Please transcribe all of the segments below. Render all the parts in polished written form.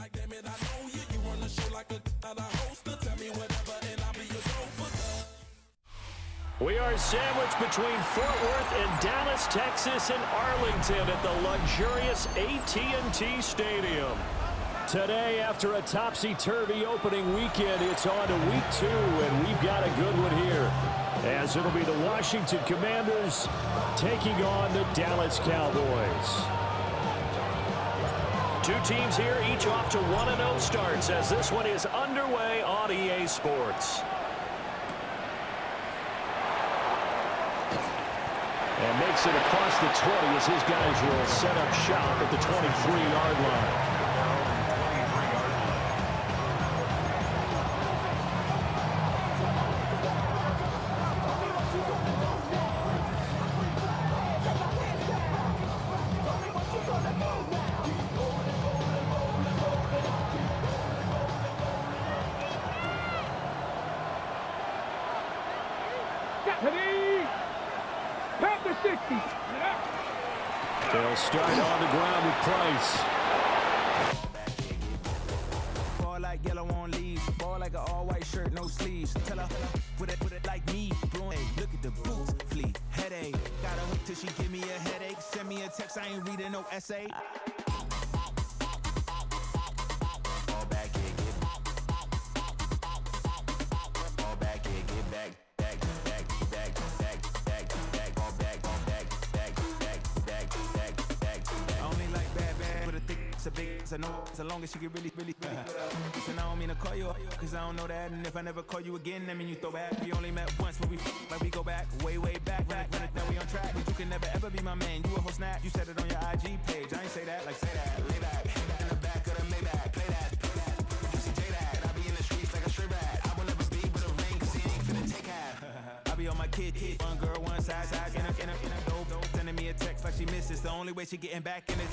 like, damn it, I know you. You run the show like a hoster. Tell me whatever and I'll be your gopher. We are sandwiched between Fort Worth and Dallas, Texas, and Arlington at the luxurious AT&T Stadium. Today, after a topsy-turvy opening weekend, it's on to week 2, and we've got a good one here, as it'll be the Washington Commanders taking on the Dallas Cowboys. Two teams here, each off to 1-0 starts, as this one is underway on EA Sports. And makes it across the 20 as his guys will set up shop at the 23-yard line. They'll start on the ground with Price. Ball like yellow on leaves. Ball like an all-white shirt, no sleeves. Tell her, put it like me. Blowing, look at the boots, flee. Headache. Got a hook till she give me a headache. Send me a text, I ain't reading no essay. Ball back here, get ball back here, get back. It's a big, it's a no, so long as she get really good. Listen, I don't mean to call you up, cause I don't know that. And if I never call you again, that mean you throw back. We only met once when we like we go back, way back. Now we on track, but you can never ever be my man. You a whole snap, you said it on your IG page. I ain't say that, like say that, lay back. In the back of the Maybach, play that. You see J that, I be in the streets like a stray rat. I will never be with a ring, cause he ain't finna take half. I be on my kid, one girl, one side, in a dope. Sending me a text like she misses. The only way she getting back in it.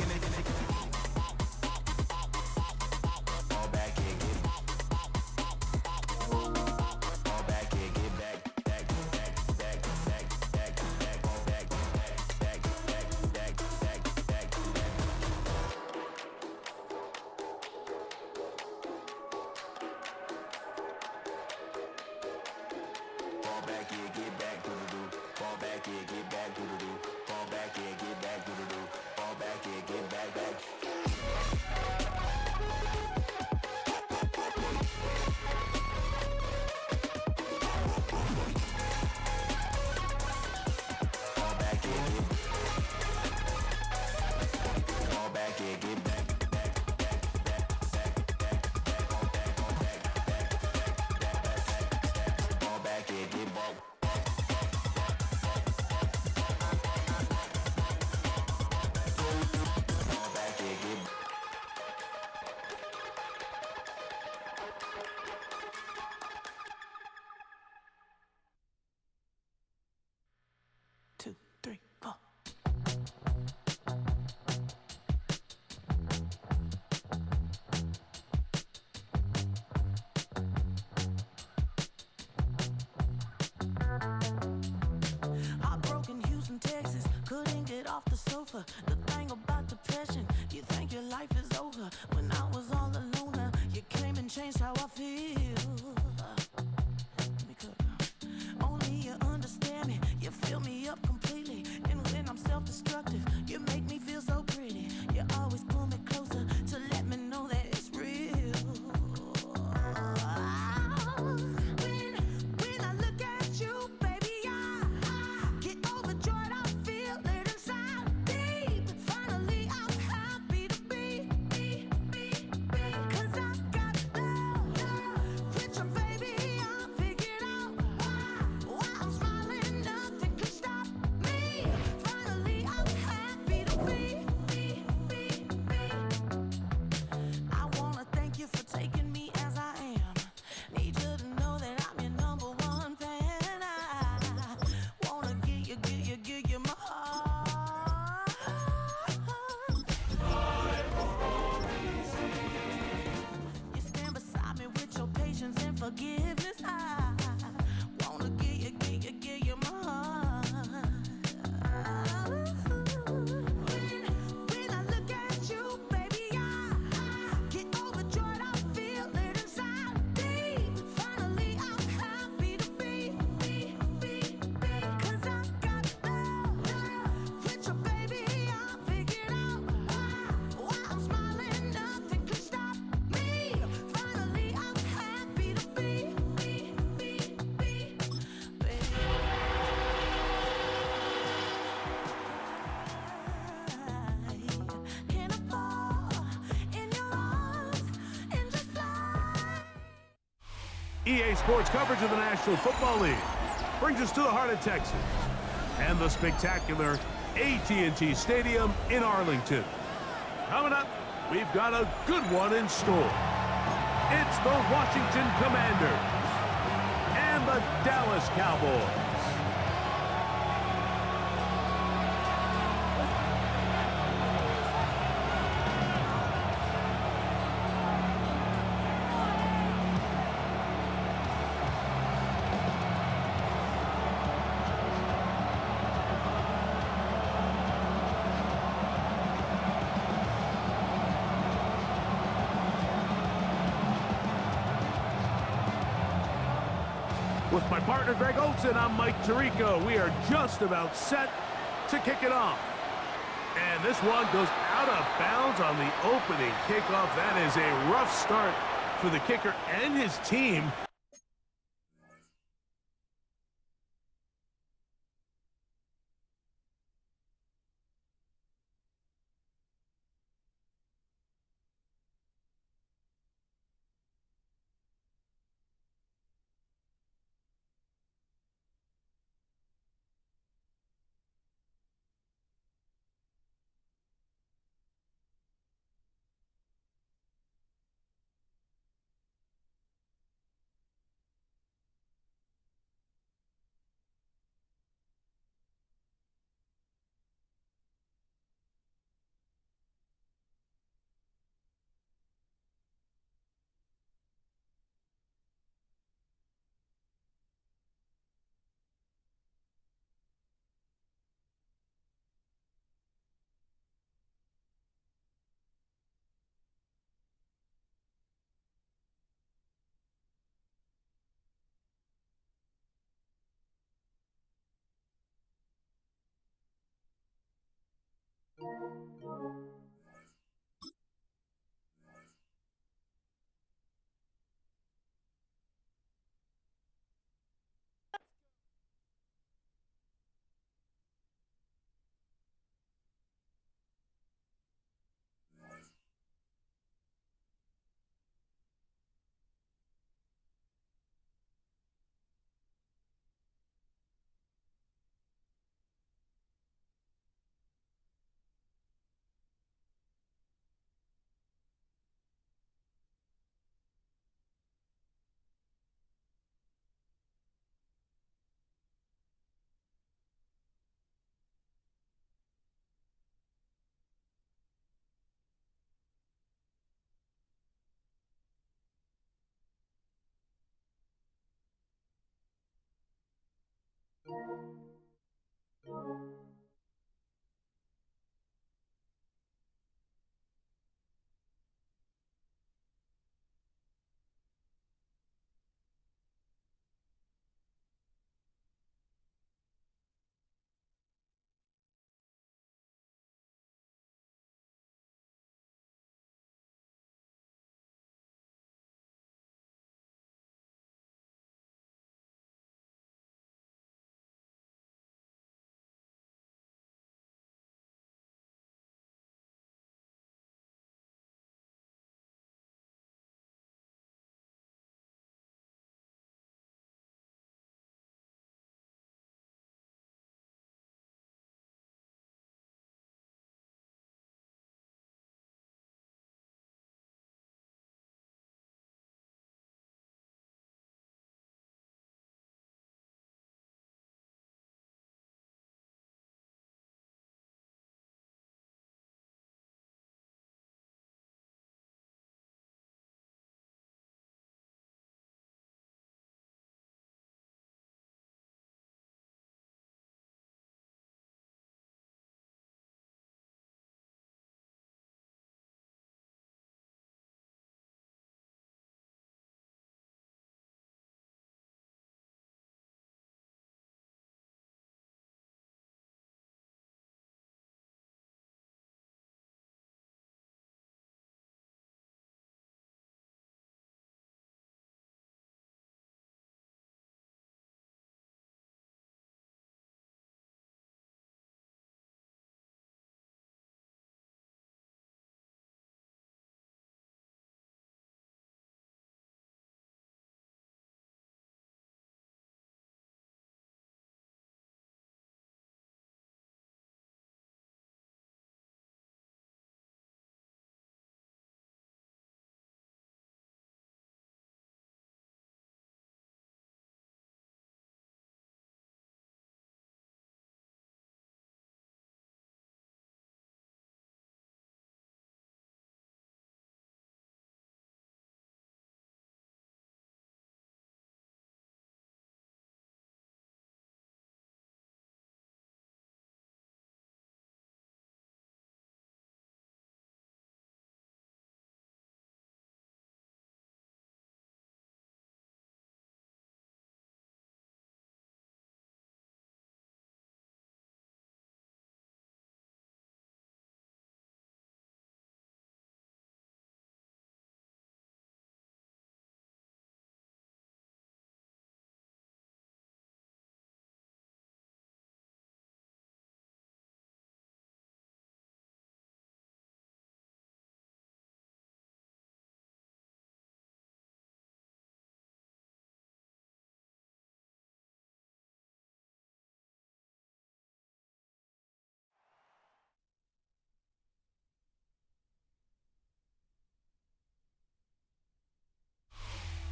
The thing about depression, you think your life is over. When I was all alone, you came and changed how I feel. Only you understand me, you fill me up completely. And when I'm self-destructive, you make me feel so pretty. You always pull me closer to let me know that it's real. When I look at you, baby, I get overjoyed. I feel it inside. Finally, I'm happy to be EA Sports coverage of the National Football League brings us to the heart of Texas and the spectacular AT&T Stadium in Arlington. Coming up, we've got a good one in store. It's the Washington Commanders and the Dallas Cowboys. With my partner, Greg Olson, I'm Mike Tirico. We are just about set to kick it off. And this one goes out of bounds on the opening kickoff. That is a rough start for the kicker and his team.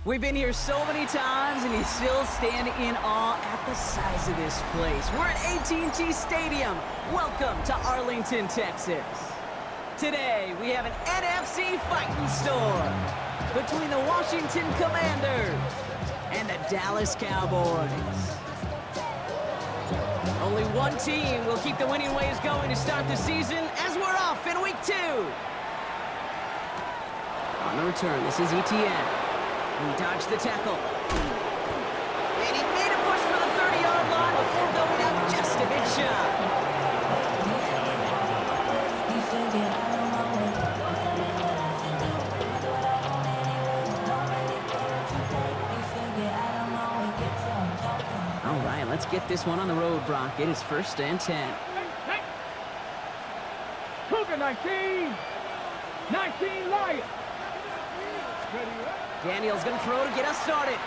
We've been here so many times, and you still stand in awe at the size of this place. We're at AT&T Stadium. Welcome to Arlington, Texas. Today, we have an NFC fighting storm between the Washington Commanders and the Dallas Cowboys. Only one team will keep the winning ways going to start the season as we're off in week 2. On the return, this is ETN. He dodged the tackle. And he made a push for the 30-yard line before going out just a bit shy. All right, let's get this one on the road, Brock. It is 1st and 10. Cougar 19! 19 Lions! Daniel's going to throw to get us started.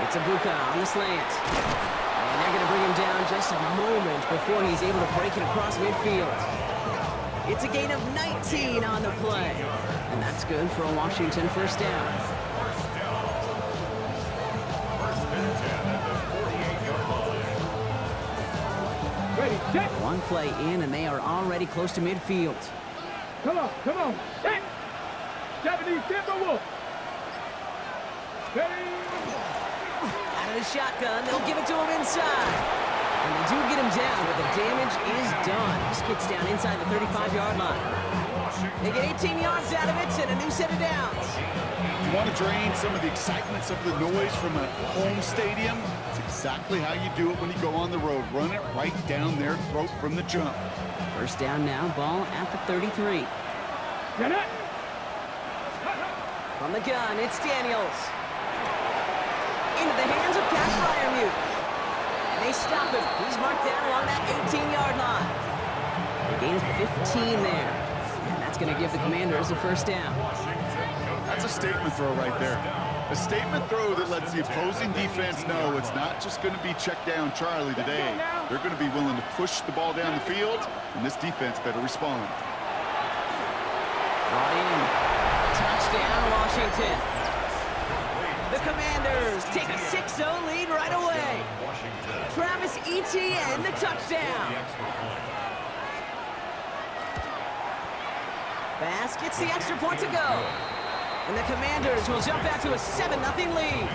It's Abuka on the slant. And they're going to bring him down just a moment before he's able to break it across midfield. It's a gain of 19 on the play. And that's good for a Washington first down. Ready, set! One play in, and they are already close to midfield. Come on, set! 70 Timberwolves! Ready! Out of the shotgun, they'll give it to him inside. And they do get him down, but the damage is done. This gets down inside the 35-yard line. They get 18 yards out of it and a new set of downs. You want to drain some of the excitement, some of the noise from a home stadium? It's exactly how you do it when you go on the road. Run it right down their throat from the jump. First down now, ball at the 33. Get it! From the gun, it's Daniels. Into the hands of Pat Fryermuth. And they stop him. He's marked down along that 18-yard line. A gain of 15 there. And that's going to give the Commanders a first down. That's a statement throw right there. A statement throw that lets the opposing defense know it's not just going to be check down Charlie today. They're going to be willing to push the ball down the field, and this defense better respond. Brought in. Touchdown, Washington. The Commanders take a 6-0 lead right away. Travis Etienne, the touchdown. Bass gets the extra point to go. And the Commanders will jump back to a 7-0 lead.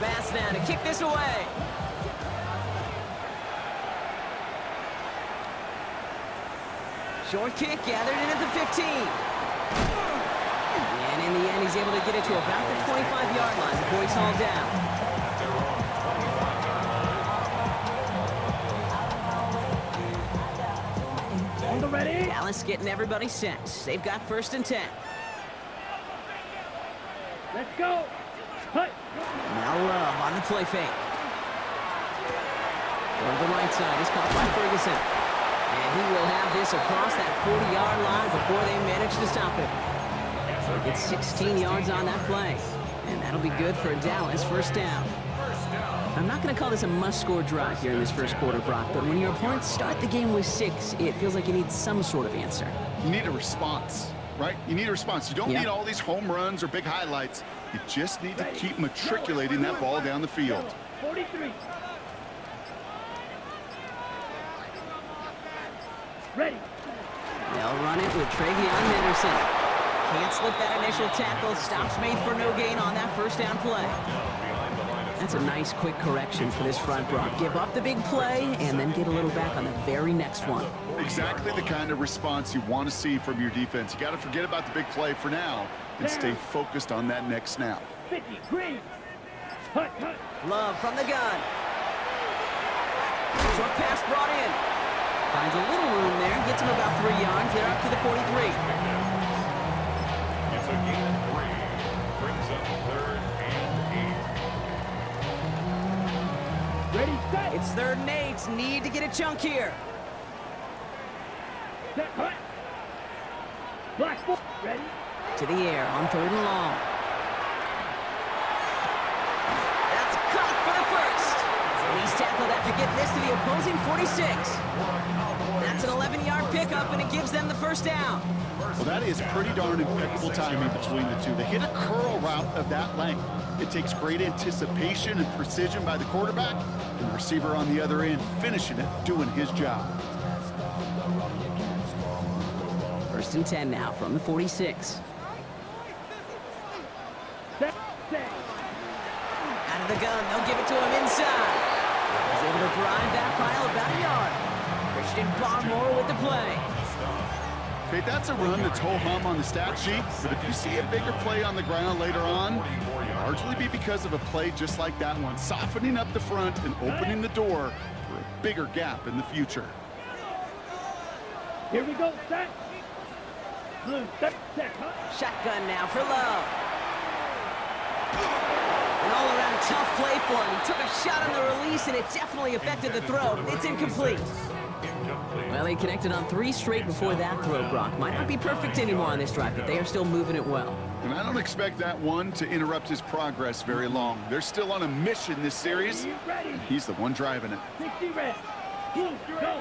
Bass now to kick this away. Short kick gathered in at the 15. And in the end, he's able to get it to about the 25-yard line before he's hauled down. Ready? Dallas getting everybody set. They've got 1st and 10. Let's go! Hut! Now Love on the play fake. Over the right side is caught by Ferguson. And he will have this across that 40-yard line before they manage to stop him. So he gets 16 yards on that play. And that'll be good for a Dallas first down. I'm not going to call this a must-score drive here in this first quarter, Brock, but when your opponents start the game with 6, it feels like you need some sort of answer. You need a response, right? You need a response. You don't need all these home runs or big highlights. You just need to keep matriculating that ball down the field. 43. Ready. They'll run it with Travion Henderson. Can't slip that initial tackle. Stops made for no gain on that first down play. That's a nice quick correction for this front, Brock. Give up the big play and then get a little back on the very next one. Exactly the kind of response you want to see from your defense. You got to forget about the big play for now and stay focused on that next snap. 50, green. Hut, hut. Love from the gun. Short pass brought in. Finds a little room there. Gets him about 3 yards. They're up to the 43. It's a gain of 3. Brings up 3rd and 8. Ready, set. It's 3rd and 8. Need to get a chunk here. Set, hut. Black ball. Ready. To the air on 3rd and long. That's caught for the first. And he's tackled tackled after getting this to the opposing 46. That's an 11-yard pickup, and it gives them the first down. Well, that is pretty darn impeccable timing between the two. They hit a curl route of that length. It takes great anticipation and precision by the quarterback, and the receiver on the other end finishing it, doing his job. 1st and 10 now from the 46. Out of the gun, they'll give it to him inside. He's able to drive that pile about a yard. Christian Barmore with the play. Okay, that's a run that's ho-hum on the stat sheet, but if you see a bigger play on the ground later on, it'll largely be because of a play just like that one, softening up the front and opening the door for a bigger gap in the future. Here we go, set. Blue, set, huh? Shotgun now for Love. An all-around tough play for him. He took a shot on the release, and it definitely affected the throw. It's incomplete. Well, they connected on 3 straight before that throw, Brock. Might not be perfect anymore on this drive, but they are still moving it well. And I don't expect that one to interrupt his progress very long. They're still on a mission this series, and he's the one driving it. 60 red. Blue, go.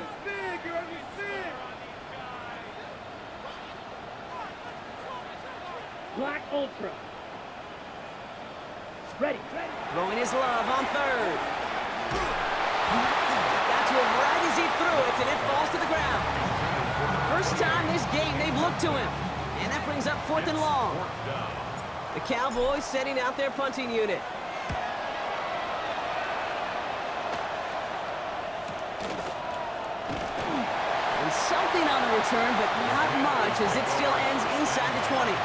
Black Ultra. Ready. Throwing his Love on 3rd. Got to him right as he threw it, and it falls to the ground. First time this game they've looked to him. And that brings up 4th and long. The Cowboys setting out their punting unit. And something on the return, but not much, as it still ends inside the 20.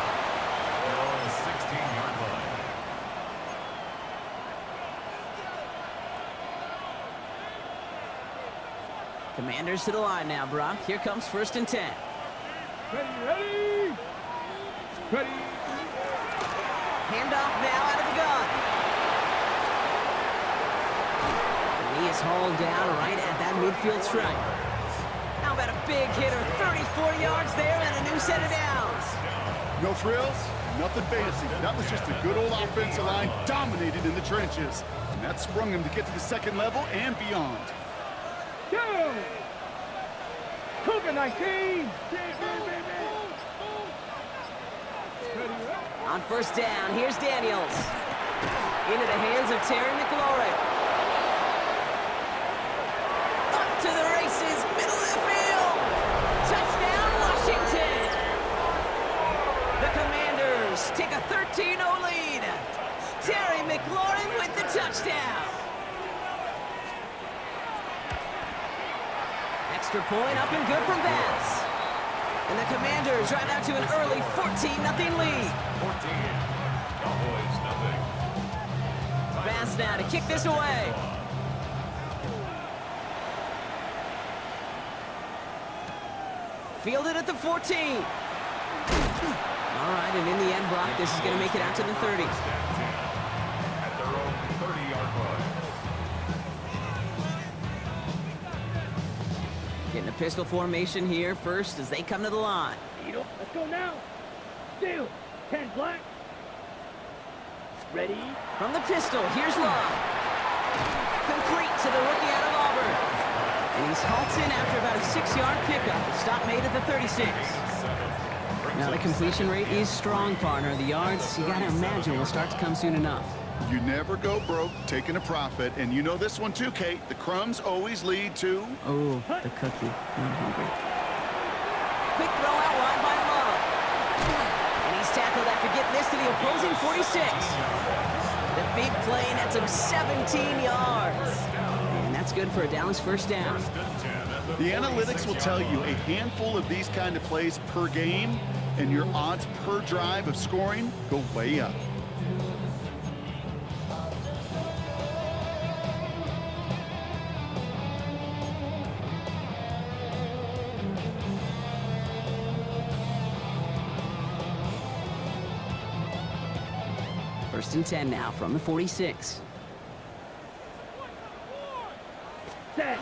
Commanders to the line now, Brock. Here comes 1st and 10. Ready. Handoff now out of the gun. And he is hauled down right at that midfield stripe. How about a big hitter? 34 yards there and a new set of downs. No frills, nothing fancy. That was just a good old offensive line dominated in the trenches. And that sprung him to get to the 2nd level and beyond. Go! Cougar 19! On 1st down, here's Daniels. Into the hands of Terry McLaurin. Up to the races, middle of the field. Touchdown, Washington. The Commanders take a 13-0 lead. Terry McLaurin with the touchdown. Extra point up and good from Bass. And the Commanders drive out to an early 14-0 lead. 14. Cowboys, nothing. Bass now to kick this away. Fielded at the 14. All right, and in the end, Brock, this is going to make it out to the 30. At their own 30-yard line. Getting a pistol formation here first as they come to the line. Let's go now. Steal. 10 black. Ready. From the pistol, here's Love. Complete to the rookie out of Auburn. And he's halted after about a 6-yard pickup. A stop made at the 36. Now the completion rate is strong, partner. The yards, you gotta imagine, will start to come soon enough. You never go broke taking a profit, and you know this one too, Kate. The crumbs always lead to... Oh, the cookie. I'm hungry. Quick throw out wide by Love. And he's tackled after getting this to the opposing 46. The big play nets him 17 yards. And that's good for a Dallas 1st down. The analytics will tell you a handful of these kind of plays per game, and your odds per drive of scoring go way up. First and 10 now from the 46. Set.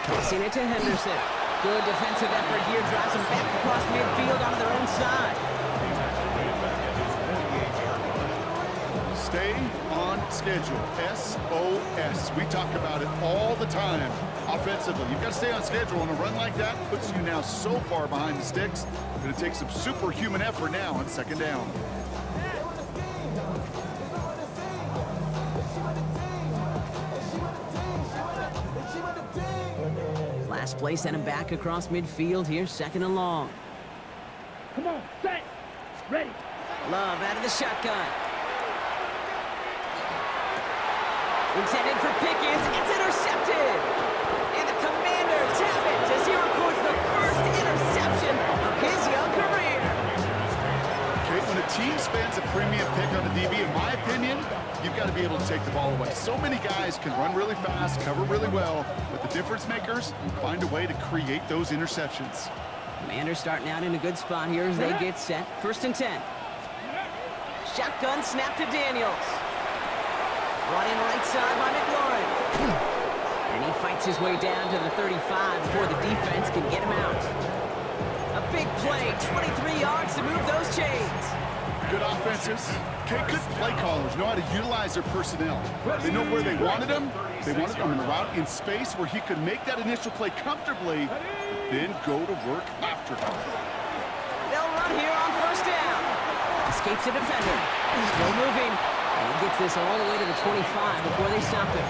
Tossing it to Henderson. Good defensive effort here. Drives him back across midfield onto their own side. Stay on schedule, SOS. We talk about it all the time offensively. You've got to stay on schedule, and a run like that puts you now so far behind the sticks. Going to take some superhuman effort now on second down. Last play sent him back across midfield here, second and long. Come on, set, ready. Love out of the shotgun. Intended for Pickens, it's intercepted. And the Commanders have it as he records the first interception of his young career. Okay, when a team spends a premium pick on a DB, in my opinion, you've got to be able to take the ball away. So many guys can run really fast, cover really well, but the difference makers find a way to create those interceptions. Commanders starting out in a good spot here as they get set. First and 10. Shotgun snap to Daniels. Brought in right side by McLaurin. And he fights his way down to the 35 before the defense can get him out. A big play, 23 yards to move those chains. Good offenses. Okay, good play callers know how to utilize their personnel. They know where they wanted them. They wanted them in the route in space where he could make that initial play comfortably, but then go to work after him. They'll run here on first down. Escapes the defender. Still moving. And he gets this all the way to the 25 before they stop him.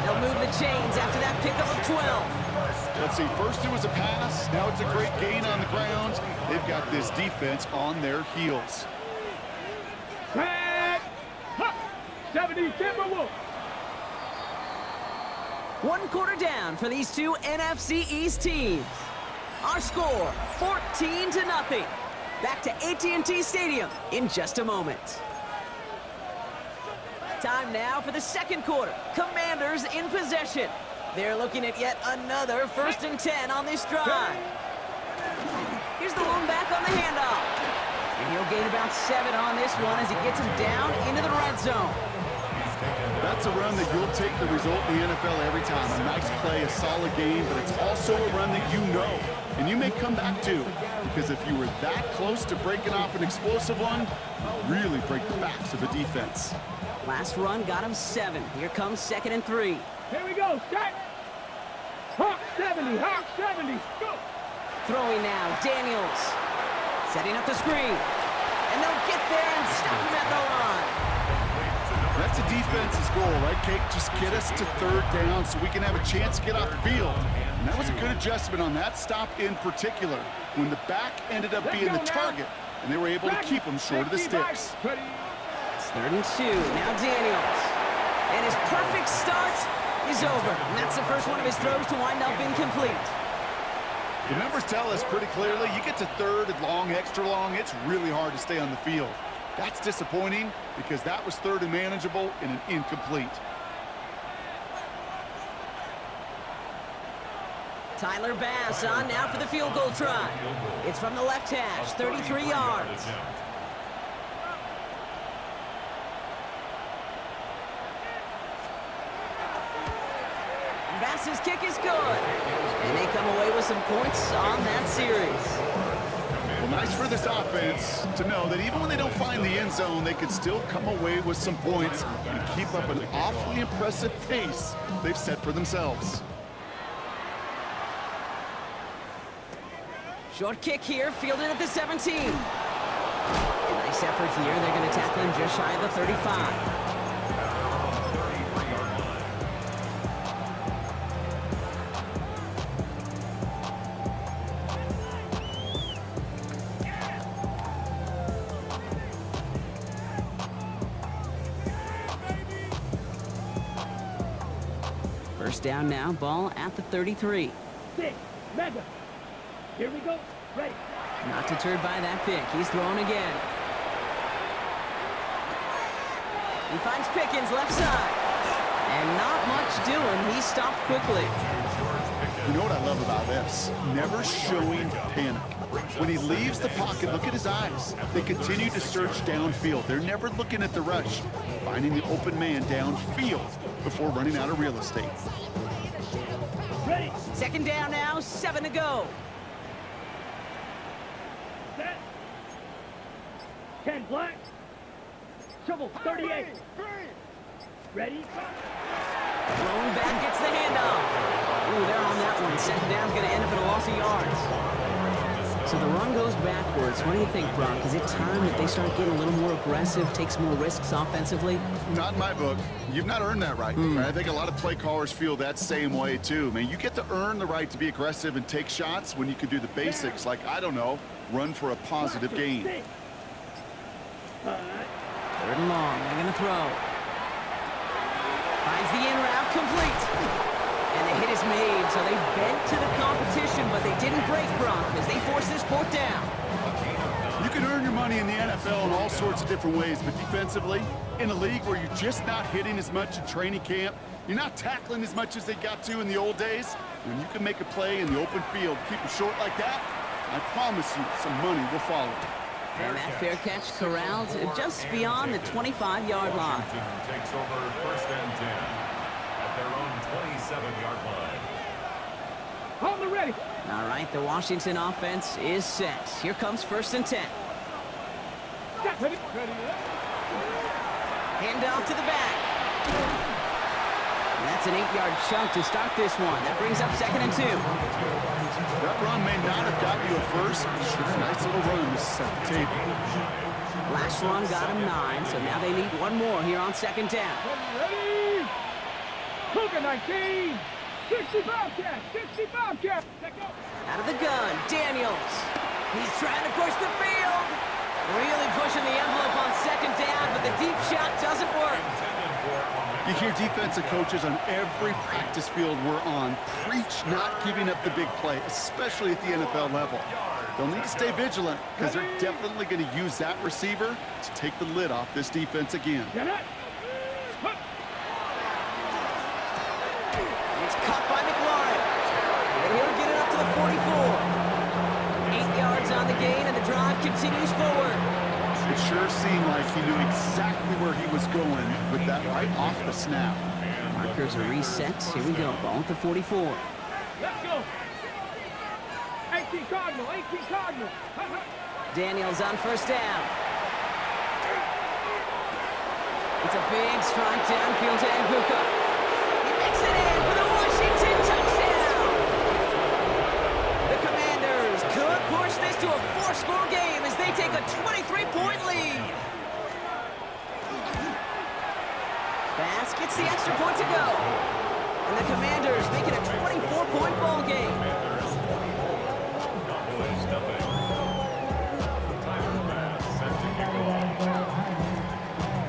They'll move the chains after that pickup of 12. Let's see, first it was a pass, now it's a great gain on the ground. They've got this defense on their heels. Tag, 70 Timberwolves. One quarter down for these two NFC East teams. Our score, 14-0. Back to AT&T Stadium in just a moment. Time now for the second quarter. Commanders in possession. They're looking at yet another first and 10 on this drive. Here's the lone back on the handoff. And he'll gain about 7 on this one as he gets him down into the red zone. That's a run that you'll take the result in the NFL every time. A nice play, a solid game, but it's also a run that you know, and you may come back to, because if you were that close to breaking off an explosive one, you really break the backs of a defense. Last run got him 7. Here comes second and 3. Here we go, set. Hawk 70, Hawk 70, go. Throwing now, Daniels. Setting up the screen. And they'll get there and stop him at the line. That's a defense's goal, right, Kate? Just get us to third down so we can have a chance to get off the field. And that was a good adjustment on that stop in particular, when the back ended up being the target, and they were able to keep him short of the sticks. It's third and 2. Now Daniels. And his perfect start is over. And that's the first one of his throws to wind up incomplete. The numbers tell us pretty clearly, you get to third and long, extra long, it's really hard to stay on the field. That's disappointing because that was third and manageable and an incomplete. Tyler Bass on now for the field goal try. It's from the left hash, 33 yards. Bass's kick is good. And they come away with some points on that series. Well, nice for this offense to know that even when they don't find the end zone, they can still come away with some points and keep up an awfully impressive pace they've set for themselves. Short kick here, fielded at the 17. Nice effort here. They're going to tackle him just shy of the 35. First down now, ball at the 33. 6, mega. Here we go, ready. Not deterred by that pick. He's throwing again. He finds Pickens left side. And not much doing. He stopped quickly. You know what I love about this? Never showing panic. When he leaves the pocket, look at his eyes. They continue to search downfield. They're never looking at the rush, finding the open man downfield before running out of real estate. Ready. Second down now, 7 to go. Set. 10 black. Shovel 38. Ready? Thrown back, gets the handoff. Ooh, they're on that one. Second down's going to end up in a loss of yards. So the run goes backwards. What do you think, Brock? Is it time that they start getting a little more aggressive, take some more risks offensively? Not in my book. You've not earned that right. I think a lot of play callers feel that same way, too. Man, you get to earn the right to be aggressive and take shots when you can do the basics, like, I don't know, run for a positive gain. 3rd and long. They're going to throw. Finds the in route, complete. And the hit is made, so they bent to the competition, but they didn't break, Brock, as they force this 4th down. You can earn your money in the NFL in all sorts of different ways, but defensively, in a league where you're just not hitting as much in training camp, you're not tackling as much as they got to in the old days, when you can make a play in the open field, keep it short like that, I promise you some money will follow. And that fair catch corralled just beyond the 25-yard line. Takes over 1st and 10 at their own 27-yard line. Hold it ready. All right, the Washington offense is set. Here comes 1st and 10. Ready. Hand off to the back. And that's an 8-yard chunk to start this one. That brings up 2nd and 2. That run may not have got you a first, but sure, nice little run to set the table. Last run got him 9, so now they need one more here on 2nd down. Ready. Cougar 19. 65 catch. 65 catch. Let go. Out of the gun, Daniels. He's trying to push the field. Really pushing the envelope on 2nd down, but the deep shot doesn't work. You hear defensive coaches on every practice field we're on preach not giving up the big play, especially at the NFL level. They'll need to stay vigilant because they're definitely going to use that receiver to take the lid off this defense again. It's caught by McLaurin. And he'll get it up to the 44. 8 yards on the gain, and the drive continues forward. It sure seemed like he knew exactly where he was going with that right off the snap. Markers are reset. Here we go. Ball at the 44. Let's go. 18 Cardinal. 18 Cardinal. Daniels on 1st down. It's a big strike downfield to Aguka. He makes it in for the Washington touchdown. The Commanders could push this to a 4-score game as they take a 23-point lead. Bass gets the extra point to go. And the Commanders make it a 24-point ball game.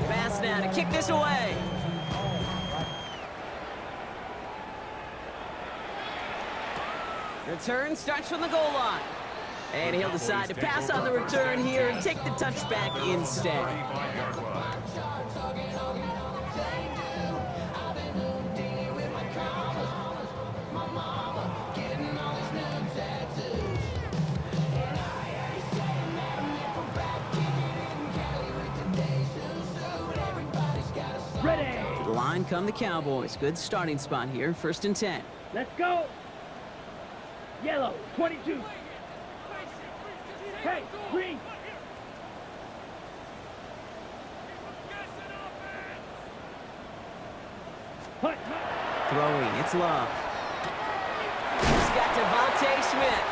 Bass now to kick this away. Return starts from the goal line. And he'll decide to pass on the return here and take the touchback instead. Ready. To the line come the Cowboys. Good starting spot here. 1st and 10. Let's go. Yellow. 22. Hey, green. Hut. Throwing, it's Love. He's got Devontae Smith.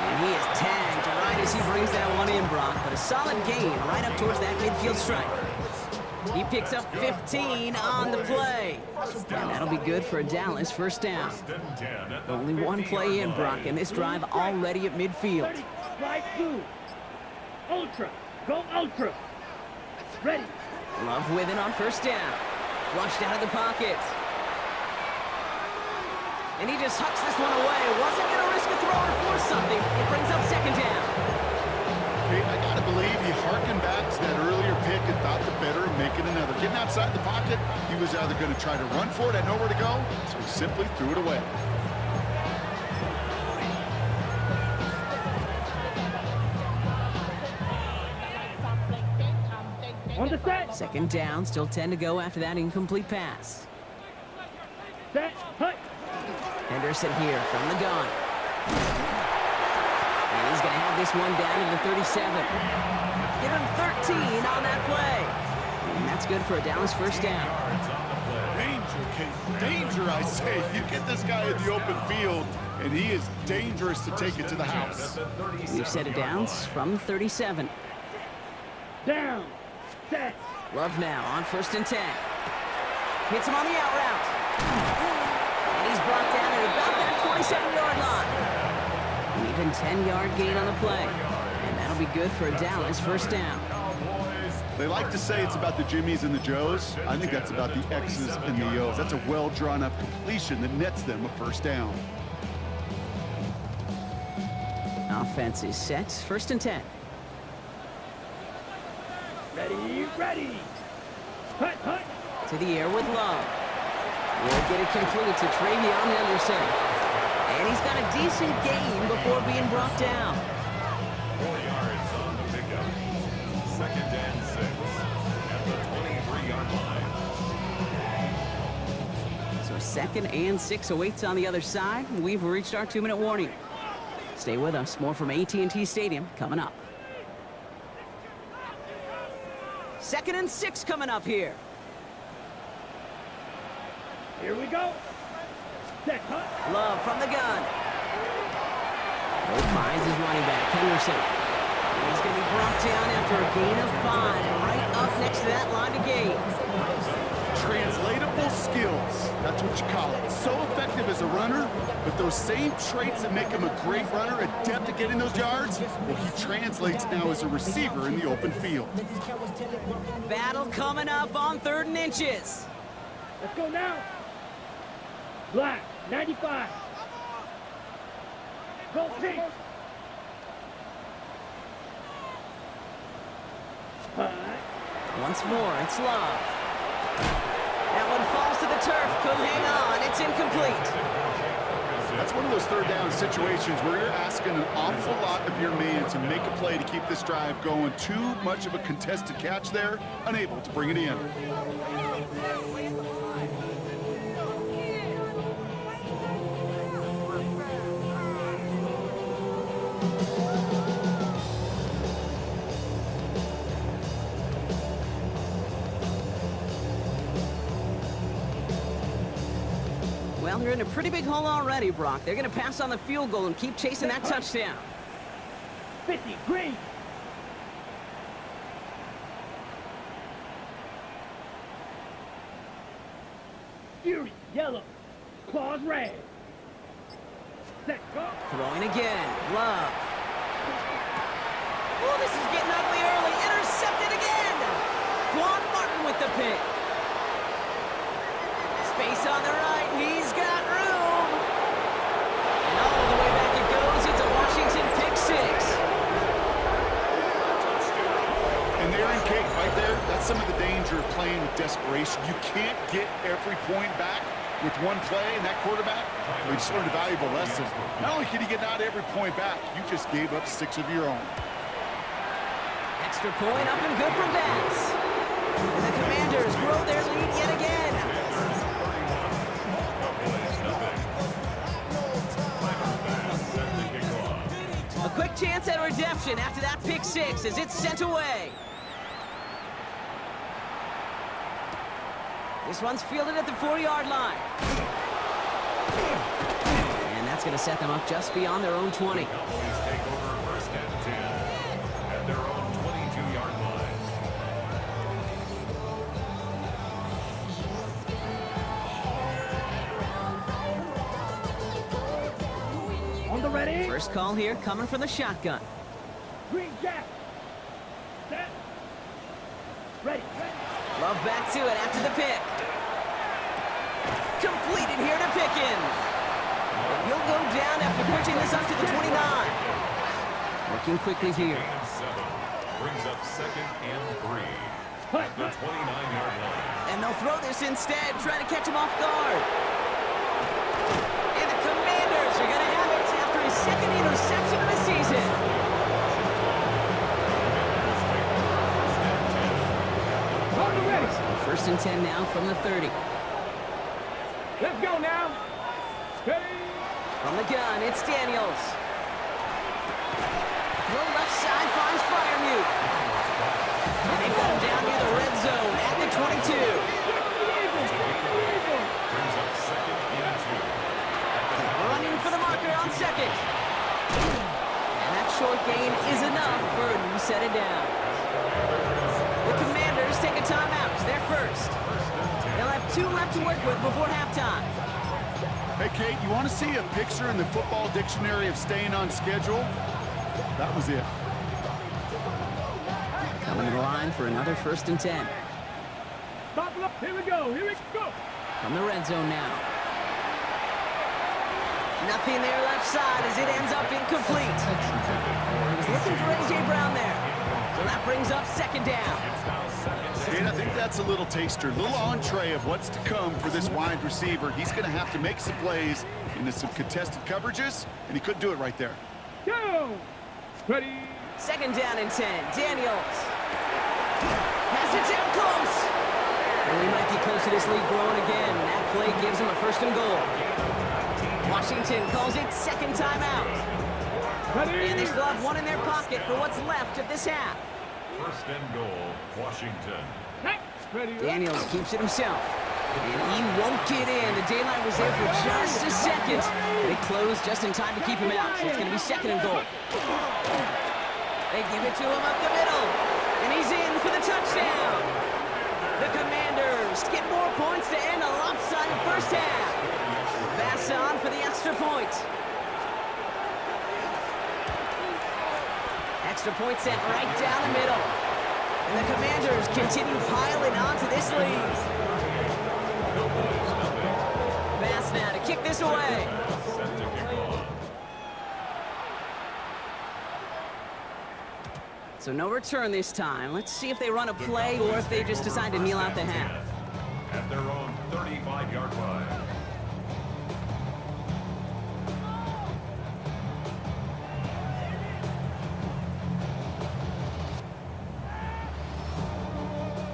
And he is tagged right as he brings that one in, Brock. But a solid gain right up towards that midfield stripe. He picks up 15 on the play. And that'll be good for a Dallas 1st down. Only one play in, Brock, and this drive already at midfield. Strike 2. Ultra. Go Ultra. Ready. Love with it on 1st down. Flushed out of the pocket. And he just hucks this one away. Wasn't going to risk a throw or force something. It brings up 2nd down. Okay, I got to believe he harkened back to that earlier pick and thought the better of making another. Getting outside the pocket, he was either going to try to run for it, had nowhere to go, so he simply threw it away. On the set. 2nd down, still 10 to go after that incomplete pass. Set. Hut. Henderson here from the gun. And he's going to have this one down to the 37. Give him 13 on that play. And that's good for a Dallas first down. Danger, Kate. Danger, I say. You get this guy in the open field, and he is dangerous to take it to the house. We've set it downs from 37. Down. Set. Love now on 1st and 10. Hits him on the out route. And he's brought down at about that 27-yard line. An even 10-yard gain on the play. And that'll be good for a Dallas first down. They like to say it's about the Jimmies and the Joes. I think that's about the X's and the O's. That's a well-drawn-up completion that nets them a first down. Offense is set. 1st and 10. Ready, ready. Hut, hut. To the air with Love. We'll get it complete to Travion Henderson. And he's got a decent gain before being brought down. 4 yards on the pickup. 2nd and 6 at the 23-yard line. So 2nd and 6 awaits on the other side. We've reached our 2-minute warning. Stay with us. More from AT&T Stadium coming up. 2nd and 6 coming up here. Here we go. Set, hut. Love from the gun. Finds his running back, Henderson. And he's going to be brought down after a gain of 5. And right up next to that line to gain. Translatable skills. That's what you call it. So effective as a runner, but those same traits that make him a great runner, adept at getting those yards, well, he translates now as a receiver in the open field. Battle coming up on 3rd and inches. Let's go now. Black, 95. Go pink. Hut. Once more, it's Love. That one falls to the turf. Couldn't hang on. It's incomplete. That's one of those 3rd down situations where you're asking an awful lot of your man to make a play to keep this drive going. Too much of a contested catch there, unable to bring it in. Well, they're in a pretty big hole already, Brock. They're going to pass on the field goal and keep chasing that touchdown. 50, green. Fury, yellow. Claws, red. Set, go. Throwing again. Love. Oh, this is getting ugly early. Intercepted again. Quan Martin with the pick. Space on the right. He's got room. And all the way back it goes. It's a Washington pick 6. And there in Kate, right there, that's some of the danger of playing with desperation. You can't get every point back with one play, and that quarterback, we just learned a valuable lesson. Not only can you get not every point back, you just gave up 6 of your own. Extra point up and good for Bats. And the Commanders grow their lead yet again. A quick chance at redemption after that pick 6 as it's sent away. This one's fielded at the 4-yard line. And that's going to set them up just beyond their own 20. Cowboys take over 1st and 10 at their own 22-yard line. On the ready. First call here coming from the shotgun. Green jack. Set. Ready, ready. Love back to it after the pick. Completed here to Pickens. And he'll go down after pushing this up to the 29. Working quickly here. Gain of 7 brings up 2nd and 3 Hut, at the 29-yard line. And they'll throw this instead, trying to catch him off guard. And the Commanders are going to have it after his 2nd interception of the season. On the ready. 1st and 10 now from the 30. Let's go now. Ready. From the gun, it's Daniels. Throw left side finds Freiermuth. And they've got him down near the red zone at the 22. Brings up second and 2. Running for the marker on second. And that short gain is enough for a new set of downs. The Commanders take a timeout. They're first. They'll have 2 left to work with before halftime. Hey, Kate, you want to see a picture in the football dictionary of staying on schedule? That was it. Coming to the line for another 1st and 10. Here we go. From the red zone now. Nothing there left side as it ends up incomplete. He was looking for A.J. Brown there. So that brings up 2nd down. Kate, I think that's a little taster, a little entree of what's to come for this wide receiver. He's going to have to make some plays into some contested coverages, and he couldn't do it right there. Go. Ready. 2nd down and 10. Daniels. Has it down close. And we might be close to this lead growing again. That play gives him a 1st and goal. Washington calls it 2nd timeout. Ready. And they still have 1 in their pocket for what's left of this half. 1st and goal, Washington. Ready. Daniels keeps it himself. And he won't get in. The daylight was there for just a second. But it closed just in time to keep him out. So it's going to be 2nd and goal. They give it to him up the middle. And he's in for the touchdown. The Commanders get more points to end a lopsided first half. Bass on for the extra point. Extra point sent right down the middle. And the Commanders continue piling onto this lead. Bass now to kick this away. Set to kick off. So no return this time. Let's see if they run a play or if they just decide to kneel out the half. At their own 35-yard line.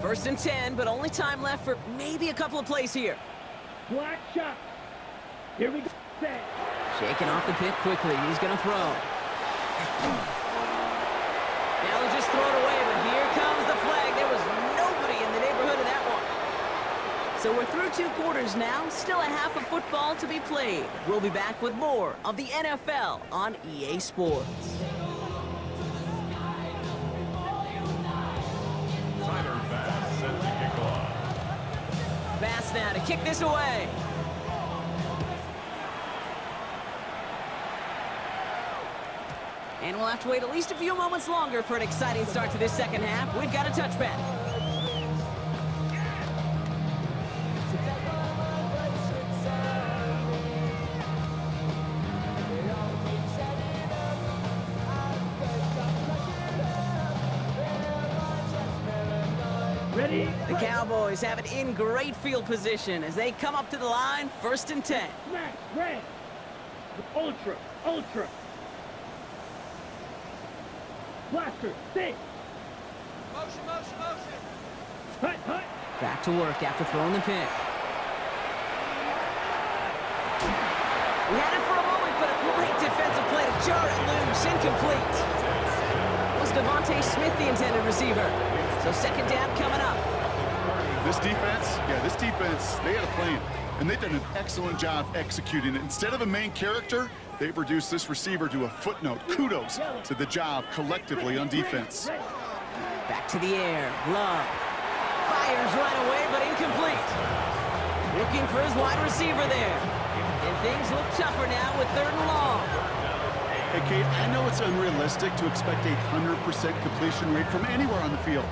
First and 10, but only time left for maybe a couple of plays here. Black shot. Here we go. Set. Shaking off the pick quickly. He's going to throw. Now he'll just throw it away, but here comes the flag. There was nobody in the neighborhood of that one. So we're through 2 quarters now. Still a half of football to be played. We'll be back with more of the NFL on EA Sports. Tyler Bass set to kick off. Bass now to kick this away. And we'll have to wait at least a few moments longer for an exciting start to this second half. We've got a touchback. Ready. The Cowboys have it in great field position as they come up to the line, 1st and 10. Smash. Red. Ultra. Blaster. Stay. Motion. Hut. Back to work after throwing the pick. We had it for a moment, but a great defensive play to jar it loose. Incomplete. Was Devontae Smith the intended receiver? So 2nd down coming up. This defense, they had a plan, and they've done an excellent job executing it. Instead of a main character, they've reduced this receiver to a footnote. Kudos to the job collectively on defense. Back to the air. Love. Fires right away, but incomplete. Looking for his wide receiver there. And things look tougher now with 3rd and long. Hey, Kate, I know it's unrealistic to expect a 100% completion rate from anywhere on the field.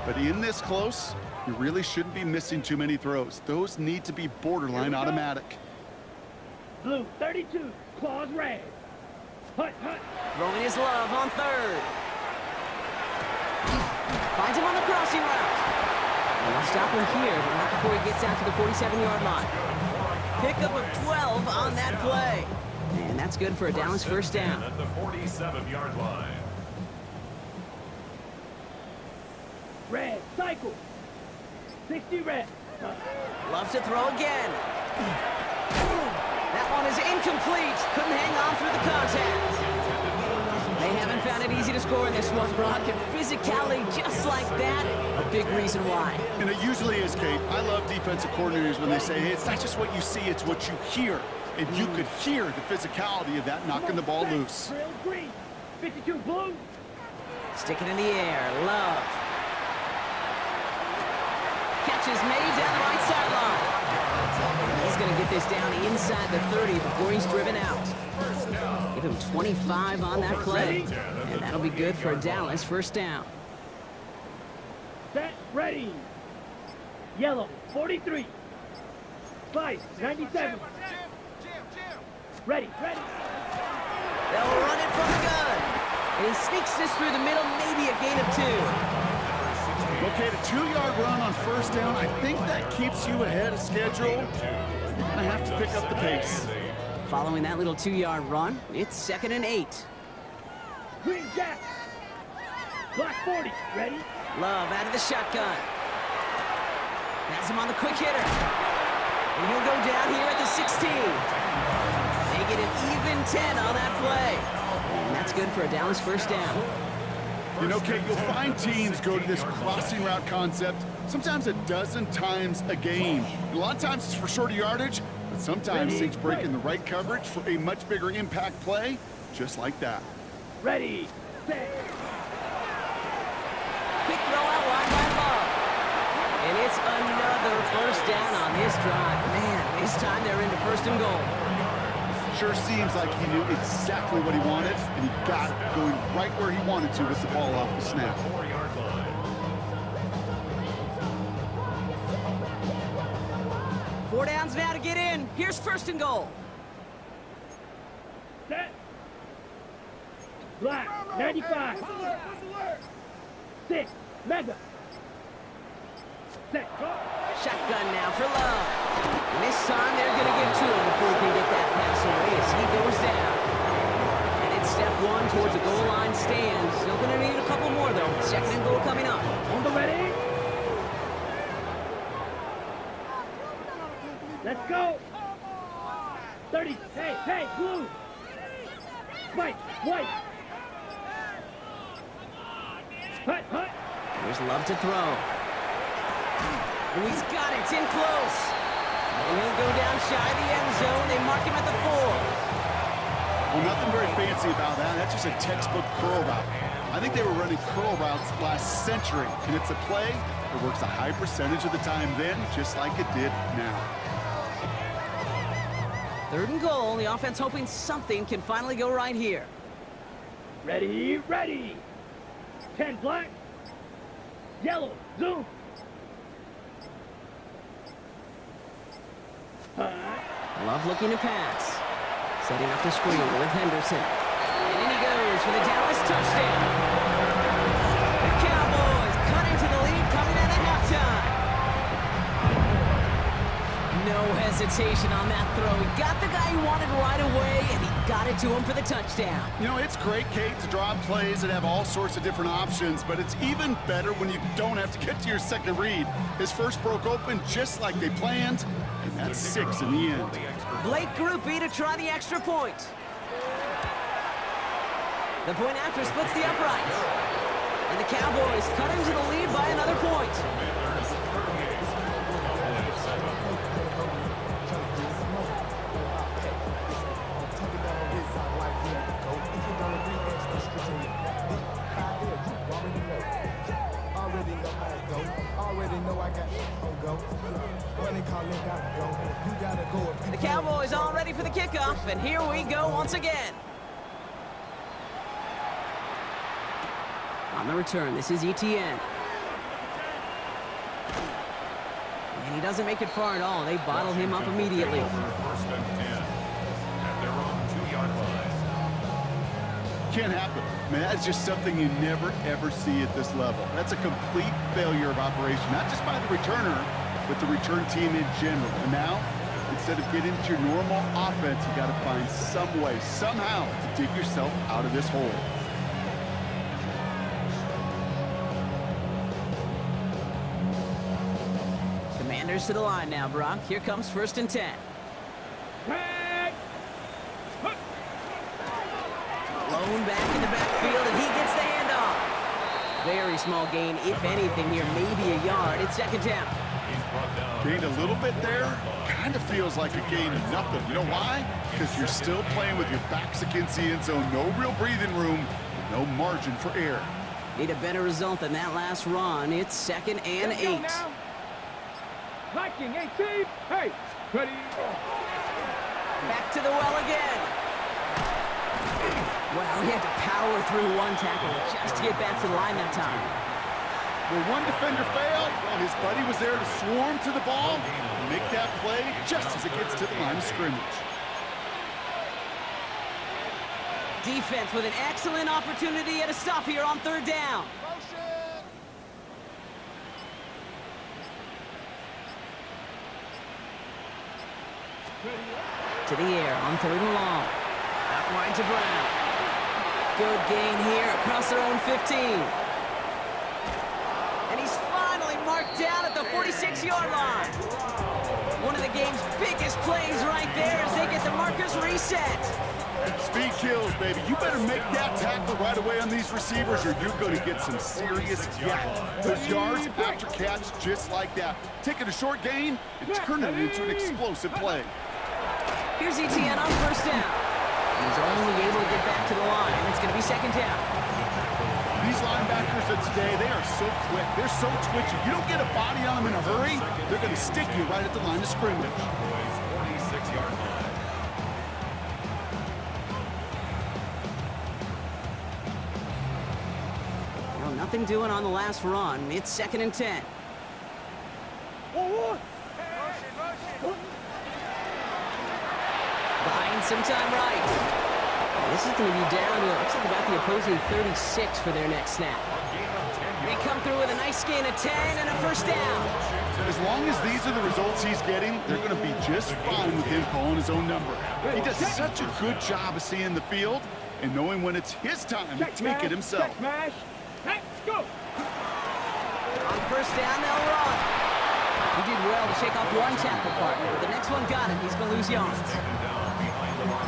But in this close, you really shouldn't be missing too many throws. Those need to be borderline automatic. Blue. 32. Claws red. Hut. Throwing his Love on 3rd. Finds him on the crossing route. And they'll stop him here, but not before he gets out to the 47-yard line. Pickup of 12 on that play. And that's good for a Dallas 1st down. At the 47-yard line. Red. Cycle. 60 red. Loves to throw again. That one is incomplete. Couldn't hang on through the contact. They haven't found it easy to score in this one, Brock, and physicality just like that, a big reason why. And it usually is, Kate. I love defensive coordinators when they say, hey, it's not just what you see, it's what you hear. And you could hear the physicality of that knocking the ball loose. 52 blue. Stick it in the air. Love. Catch is made down the right sideline. He's going to get this down inside the 30 before he's driven out. Give him 25 on that play. And that'll be good for a Dallas first down. Set, ready. Yellow, 43. Spice, 97. Ready. They'll run it from the gun. And he sneaks this through the middle, maybe a gain of 2. Okay, the 2-yard run on first down, I think that keeps you ahead of schedule. You're going to have to pick up the pace. Following that little 2-yard run, it's 2nd and 8. Green Jack. Black 40. Ready? Love out of the shotgun. Has him on the quick hitter. And he'll go down here at the 16. They get an even 10 on that play. And that's good for a Dallas first down. You know, Kate, you'll find teams go to this crossing route concept sometimes a dozen times a game. A lot of times it's for shorter yardage, but sometimes things break in the right coverage for a much bigger impact play, just like that. Ready, set. Quick throw out wide by Love. And it's another first down on this drive. Man, this time they're into 1st and goal. Sure seems like he knew exactly what he wanted, and he got it going right where he wanted to with the ball off the snap. 4-yard line. 4 downs now to get in. Here's 1st and goal. Set. Black, 95. 6, Mega. Set. Shotgun now for Love. And this time they're going to get to him before he can get that pass away as he goes down. And it's step 1 towards a goal line stand. Still going to need a couple more, though. 2nd and goal coming up. On the ready. Let's go. 30. Hey, blue. White. Hut. Here's Love to throw. And he's got it. It's in close. And he'll go down shy of the end zone. They mark him at the 4. Well, nothing very fancy about that. That's just a textbook curl route. I think they were running curl routes last century, and it's a play that works a high percentage of the time then, just like it did now. 3rd and goal. The offense hoping something can finally go right here. Ready. 10 black. Yellow, zoom. Love looking to pass. Setting up the screen with Henderson. And in he goes for the Dallas touchdown. The Cowboys cut into the lead coming out of halftime. No hesitation on that throw. He got the guy he wanted right away, and he got it to him for the touchdown. You know, it's great, Kate, to draw up plays that have all sorts of different options, but it's even better when you don't have to get to your second read. His first broke open just like they planned, and that's 6 in the end. Blake Groupie to try the extra point. The point after splits the uprights. And the Cowboys cut into the lead by another point. The Cowboys all ready for the kickoff, and here we go once again. On the return, this is ETN. And he doesn't make it far at all. They bottle him up immediately. 1st and 10 at their own 2-yard line. Can't happen. I mean, that's just something you never, ever see at this level. That's a complete failure of operation, not just by the returner, but the return team in general. And now, instead of getting into your normal offense, you got to find some way, somehow, to dig yourself out of this hole. Commanders to the line now, Brock. Here comes 1st and 10. Blown back in the backfield. Very small gain, if anything here, maybe a yard. It's second down. Gained a little bit there. Kind of feels like a gain of nothing. You know why? Because you're still playing with your backs against the end zone. No real breathing room. No margin for error. Need a better result than that last run. It's second and 8. Viking 18. Hey, ready. Back to the well again. Well, he had to power through one tackle just to get back to the line that time. Where one defender failed, well, his buddy was there to swarm to the ball and make that play just as it gets to the line of scrimmage. Defense with an excellent opportunity at a stop here on third down. To the air on third and long. Out wide to Brown. Good gain here across their own 15. And he's finally marked down at the 46-yard line. One of the game's biggest plays right there as they get the markers reset. Speed kills, baby. You better make that tackle right away on these receivers or you're going to get some serious yak. Those yards after catch just like that. Taking a short gain and turning it into an explosive play. Here's ETN on first down. He's only able to get back to the line. It's going to be second down. These linebackers of today, they are so quick. They're so twitchy. You don't get a body on them in a hurry, they're going to stick you right at the line of scrimmage. 46-yard line. Well, nothing doing on the last run. It's second and 10. Buying some time right. This is going to be down to, looks like about the opposing 36 for their next snap. They come through with a nice gain of 10 and a first down. As long as these are the results he's getting, they're going to be just fine with him calling his own number. He does such a good job of seeing the field and knowing when it's his time to take it himself. Let's go. On first down, they'll run. He did well to shake off one tackle partner, but the next one got him. He's going to lose yards.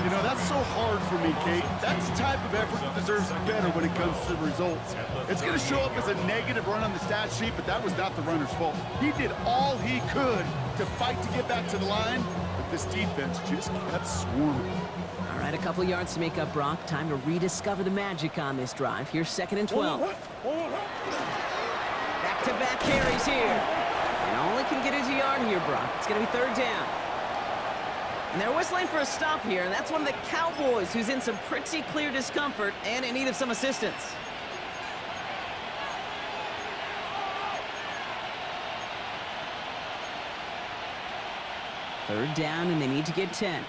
You know, that's so hard for me, Kate. That's the type of effort that deserves better when it comes to the results. It's going to show up as a negative run on the stat sheet, but that was not the runner's fault. He did all he could to fight to get back to the line, but this defense just kept swarming. All right, a couple yards to make up, Brock. Time to rediscover the magic on this drive. Here's second and 12. Back-to-back carries here. And only can get his yard here, Brock. It's going to be third down. And they're whistling for a stop here, and that's one of the Cowboys who's in some pretty clear discomfort and in need of some assistance. Third down, and they need to get 10.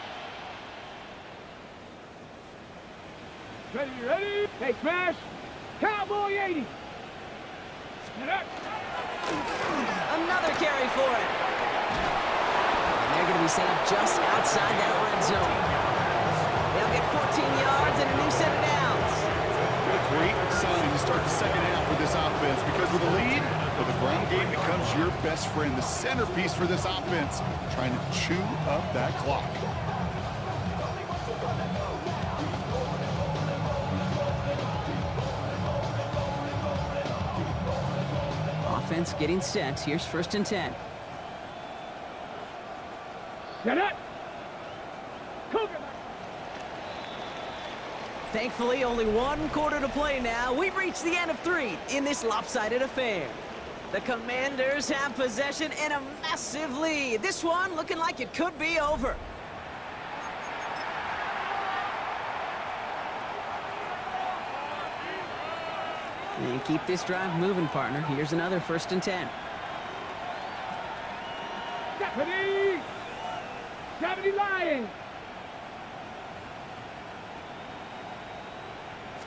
Ready? Hey, smash. Cowboy 80. Another carry for it. They're going to be set up just outside that red zone. They'll get 14 yards and a new set of downs. What a great sign to start the second half with this offense, because with a lead, well, the ground game becomes your best friend, the centerpiece for this offense, trying to chew up that clock. Offense getting set. Here's first and 10. Set up. Thankfully, only one quarter to play now. We've reached the end of 3 in this lopsided affair. The Commanders have possession and a massive lead. This one looking like it could be over. And keep this drive moving, partner. Here's another first and 10. Deputy Lion.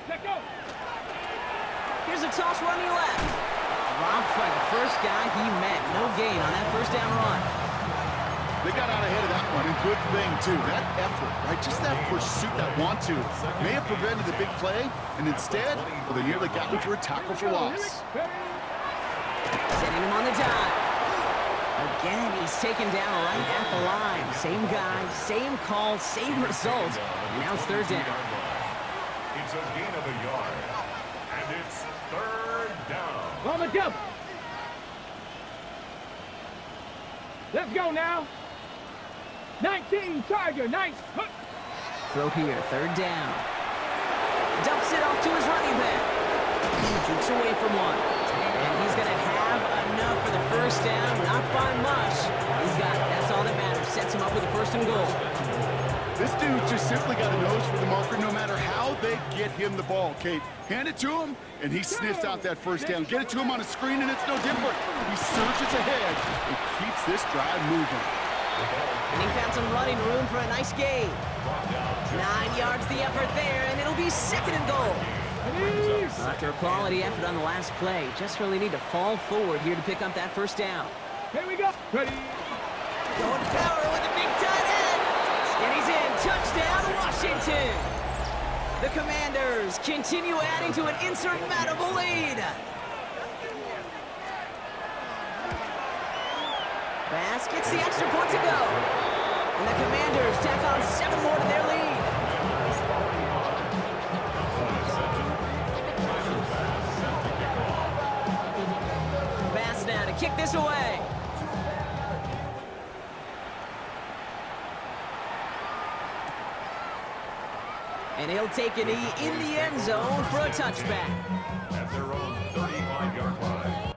Let go. Here's a toss running left. Dropped by the first guy he met. No gain on that first down run. They got out ahead of that one, and good thing, too. That effort, right? Just that pursuit, that want-to, may have prevented the big play, and instead, well, they nearly got him for a tackle for loss. Setting him on the dive. Again, he's taken down right at the line. Same guy, same call, same result. And now it's third down. It's a gain of a yard, and it's third down. On the double. Let's go now. 19, Charger, nice. Hook. Throw here, third down. Dumps it off to his running back. Jukes away from one. And he's going to have enough for the first down. Not by much. He's got it. That's all that matters. Sets him up with a 1st and goal. This dude just simply got a nose for the marker no matter how they get him the ball, Kate. Hand it to him, and he sniffs out that first down. Get it to him on a screen, and it's no different. He surges ahead and keeps this drive moving. And he found some running room for a nice gain. 9 yards the effort there, and it'll be 2nd and goal. After a quality effort on the last play, just really need to fall forward here to pick up that 1st down. Here we go. Ready. Going power with the big tight end. And he's in. Touchdown, Washington. The Commanders continue adding to an insurmountable lead. Bass gets the extra point to go. And the Commanders tack on 7 more to their lead. Bass now to kick this away. And he'll take a knee in the end zone for a touchback. At their own 35-yard line.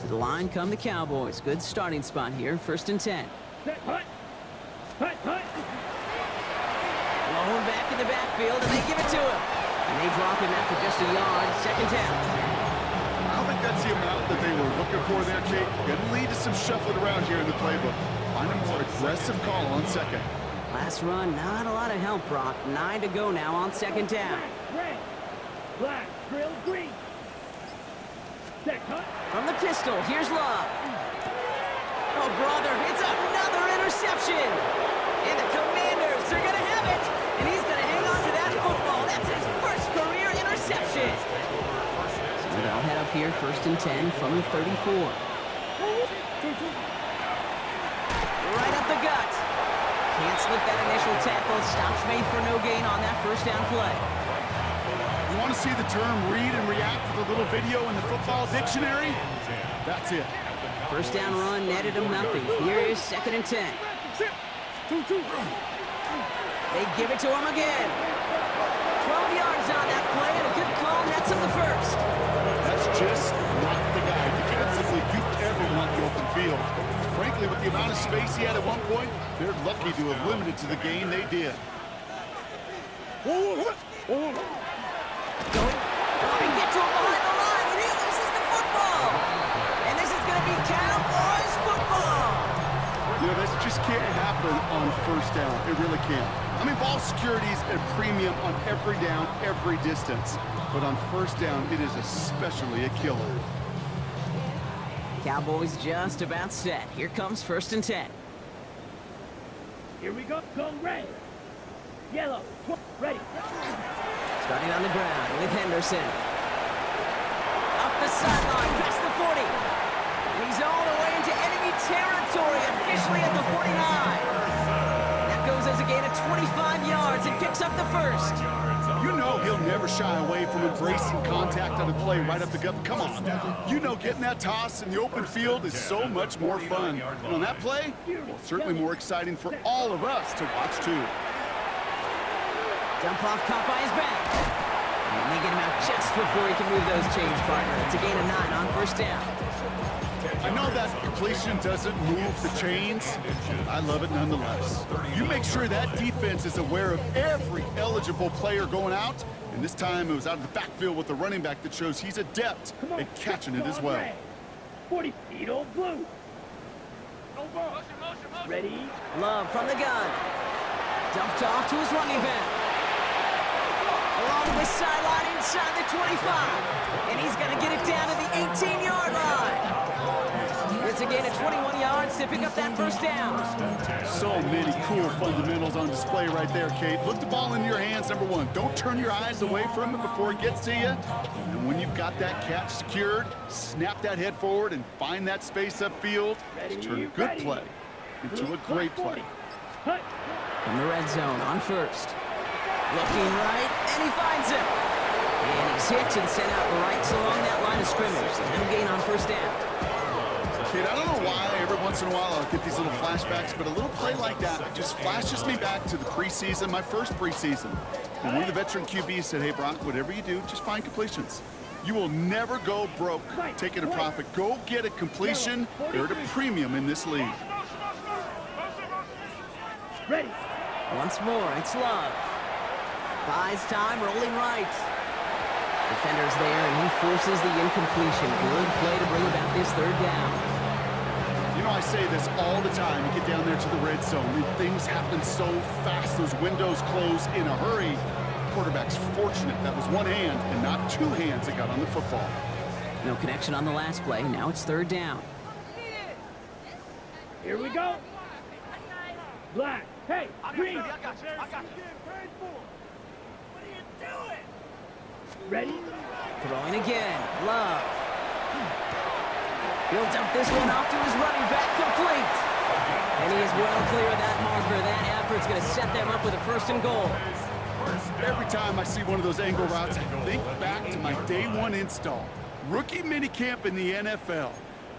The line come the Cowboys. Good starting spot here. 1st and 10. Set, hut. Hut, hut. Blown back in the backfield, and they give it to him. And they drop him after just a yard. 2nd down. I don't think that's the amount that they were looking for there, Kate. Gonna lead to some shuffling around here in the playbook. Find a more aggressive call on 2nd. Last run, not a lot of help, Brock. 9 to go now on 2nd down. Red. Black. Grill. Green. Set, hut. From the pistol, here's Love. Oh, brother, it's another interception. And the Commanders are going to have it. And he's going to hang on to that football. That's his first career interception. So they'll head up here, 1st and 10 from the 34. Right up the gut. Can't slip that initial tackle. Stops made for no gain on that 1st down play. You want to see the term read and react with a little video in the football dictionary? That's it. 1st down run netted him nothing. Here is 2nd and 10. They give it to him again. 12 yards on that play, and a good call nets him the 1st. That's just not the guy defensively you ever want the open field. Frankly, frankly, with the amount of space he had at one point, they're lucky to have limited to the gain they did. Going. Oh, he gets to him behind the line, and he loses the football. And this is going to be Cowboys football. You know, this just can't happen on first down. It really can't. I mean, ball security is a premium on every down, every distance. But on first down, it is especially a killer. Cowboys just about set. Here comes 1st and 10. Here we go. Go red. Yellow. Ready. Starting on the ground with Henderson. Up the sideline, past the 40. And he's all the way into enemy territory, officially at the 49. That goes as a gain of 25 yards and picks up the first. You know he'll never shy away from embracing contact on a play right up the gut. Come on. You know getting that toss in the open field is so much more fun. And on that play, well, certainly more exciting for all of us to watch, too. Dump off caught by his back. And they get him out just before he can move those chains, partner. It's a gain of 9 on 1st down. I know that completion doesn't move the chains, but I love it nonetheless. You make sure that defense is aware of every eligible player going out, and this time it was out of the backfield with the running back that shows he's adept at catching it as well. 40 feet old blue. Ready. Love from the gun. Dumped off to his running back. Along the sideline inside the 25. And he's going to get it down to the 18-yard line. It's a gain of 21 yards to pick up that 1st down. So many cool fundamentals on display right there, Kate. Look the ball in your hands, number one. Don't turn your eyes away from it before it gets to you. And when you've got that catch secured, snap that head forward and find that space upfield to turn a good play into a great play. From the red zone on 1st. Looking right, and he finds him. And he's hit and sent out right along that line of scrimmage. So no gain on 1st down. Kid, I don't know why every once in a while I'll get these little flashbacks, but a little play like that just flashes me back to the preseason, my first preseason. And one of the veteran QBs said, hey, Brock, whatever you do, just find completions. You will never go broke taking a profit. Go get a completion. They're at a premium in this league. Ready. Once more, it's Love. Buys time, rolling right. Defender's there, and he forces the incompletion. Good play to bring about this 3rd down. You know, I say this all the time. You get down there to the red zone, and things happen so fast. Those windows close in a hurry. Quarterback's fortunate that was one hand and not 2 hands that got on the football. No connection on the last play. Now it's 3rd down. Here we go. Black. Hey, green. I got you. What are you doing? Ready. Throwing again. Love. He'll dump this one off to his running back, complete. And he is well clear of that marker. That effort's going to set them up with a 1st and goal. Every time I see one of those angle routes, I think back to my day 1 install. Rookie minicamp in the NFL.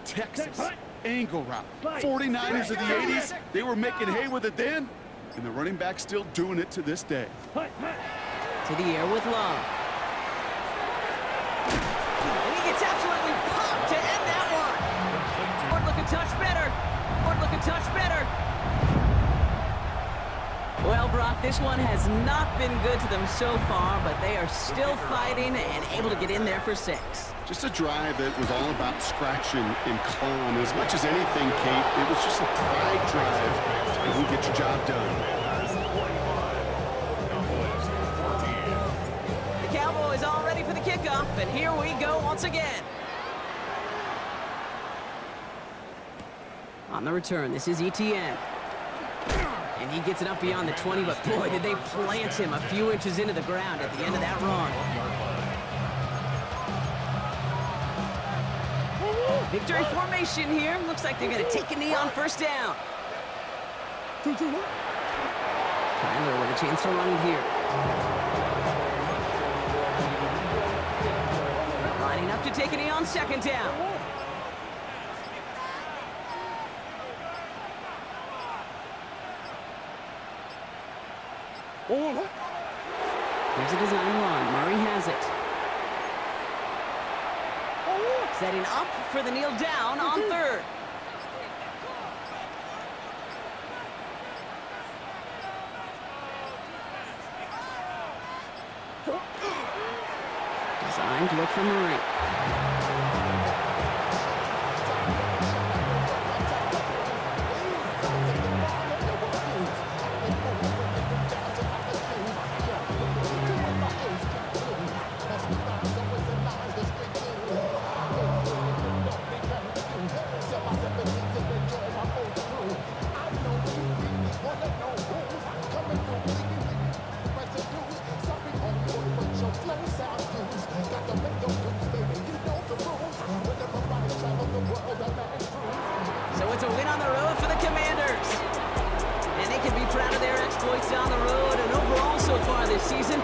Texas, angle route. 49ers of the 80s, they were making hay with it then, and the running back's still doing it to this day. To the air with Love. And he gets absolutely pumped to end that one. Ford looking touch better. Ford looking touch better. Well, Brock, this one has not been good to them so far, but they are still fighting and able to get in there for 6. Just a drive that was all about scratching and clawing. As much as anything, Kate, it was just a pride drive to go and get your job done. The Cowboys all ready for the kickoff, and here we go once again. On the return, this is ETN. And he gets it up beyond the 20, but boy, did they plant him a few inches into the ground at the end of that run. Victory formation here. Looks like they're going to take a knee on 1st down. Tyler with a chance to run it here. Lining up to take a knee on 2nd down. Here's a design run. Murray has it. Setting up for the kneel down on 3rd. improved look for Murray. So it's a win on the road for the Commanders. And they can be proud of their exploits on the road and overall so far this season.